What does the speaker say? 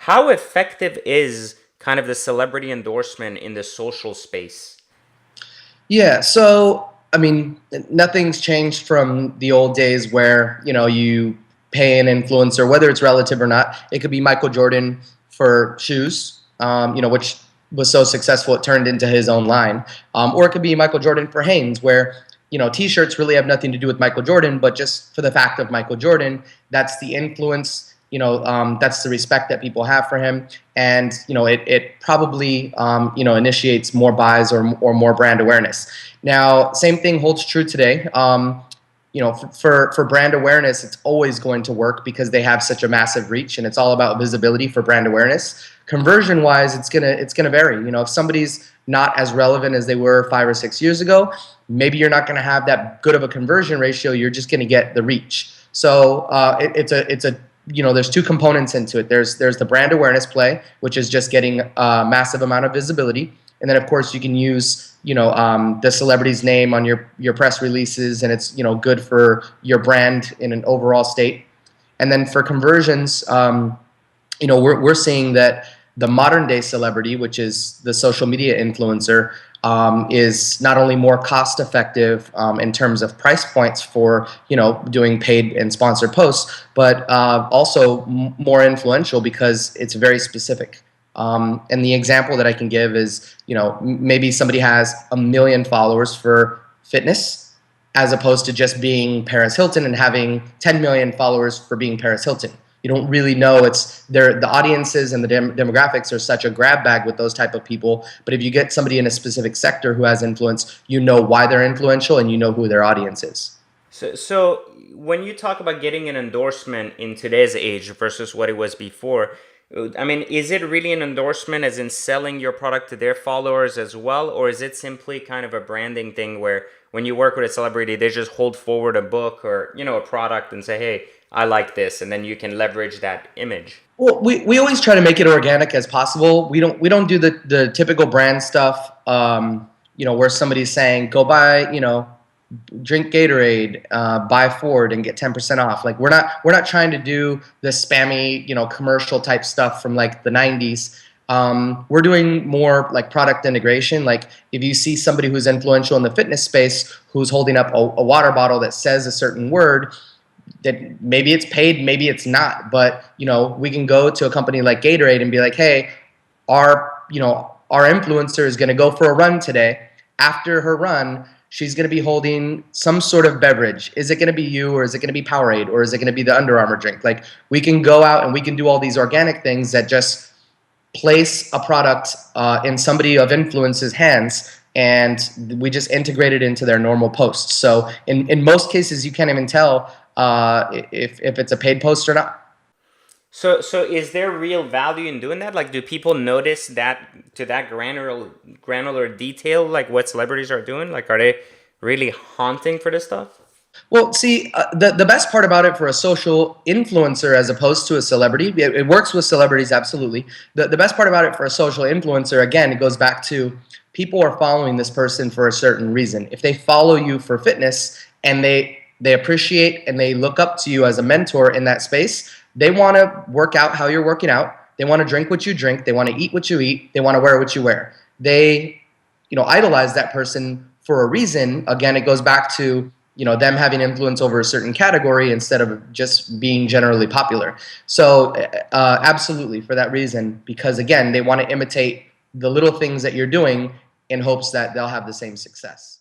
How effective is kind of the celebrity endorsement in the social space? Yeah, so I mean, nothing's changed from the old days where, you pay an influencer, whether it's relative or not. It could be Michael Jordan for shoes, which was so successful it turned into his own line. Or it could be Michael Jordan for Hanes, where, t-shirts really have nothing to do with Michael Jordan, but just for the fact of Michael Jordan, that's the influence, that's the respect that people have for him. And, it probably, initiates more buys or more brand awareness. Now, same thing holds true today. For brand awareness, it's always going to work because they have such a massive reach, and it's all about visibility for brand awareness. Conversion wise, it's gonna vary. If somebody's not as relevant as they were 5 or 6 years ago, maybe you're not going to have that good of a conversion ratio. You're just going to get the reach. So it's a there's two components into it. There's the brand awareness play, which is just getting a massive amount of visibility, and then of course you can use the celebrity's name on your press releases, and it's good for your brand in an overall state. And then for conversions, we're seeing that the modern day celebrity, which is the social media influencer, is not only more cost effective in terms of price points for doing paid and sponsored posts, but also more influential because it's very specific. And the example that I can give is, maybe somebody has 1 million followers for fitness, as opposed to just being Paris Hilton and having 10 million followers for being Paris Hilton. You don't really know. The audiences and the demographics are such a grab bag with those type of people. But if you get somebody in a specific sector who has influence, you know why they're influential and you know who their audience is. So when you talk about getting an endorsement in today's age versus what it was before, I mean, is it really an endorsement as in selling your product to their followers as well? Or is it simply kind of a branding thing where when you work with a celebrity, they just hold forward a book or, a product and say, hey, I like this, and then you can leverage that image? Well, we always try to make it organic as possible. We don't do the typical brand stuff. Where somebody's saying go buy drink Gatorade, buy Ford and get 10% off. Like we're not trying to do the spammy commercial type stuff from like the 90s. We're doing more like product integration. Like if you see somebody who's influential in the fitness space who's holding up a water bottle that says a certain word, that maybe it's paid, maybe it's not, but we can go to a company like Gatorade and be like, hey, our influencer is going to go for a run today. After her run, she's going to be holding some sort of beverage. Is it going to be you, or is it going to be Powerade, or is it going to be the Under Armour drink? Like we can go out and we can do all these organic things that just place a product in somebody of influence's hands, and we just integrate it into their normal posts. So in most cases, you can't even tell if it's a paid post or not. So is there real value in doing that? Like, do people notice that to that granular detail, like what celebrities are doing? Like, are they really haunting for this stuff? Well, see, the best part about it for a social influencer as opposed to a celebrity, it works with celebrities, absolutely. The best part about it for a social influencer, again, it goes back to people are following this person for a certain reason. If they follow you for fitness and they appreciate and they look up to you as a mentor in that space, they want to work out how you're working out. They want to drink what you drink. They want to eat what you eat. They want to wear what you wear. They idolize that person for a reason. Again, it goes back to them having influence over a certain category instead of just being generally popular. So absolutely, for that reason, because again, they want to imitate the little things that you're doing in hopes that they'll have the same success.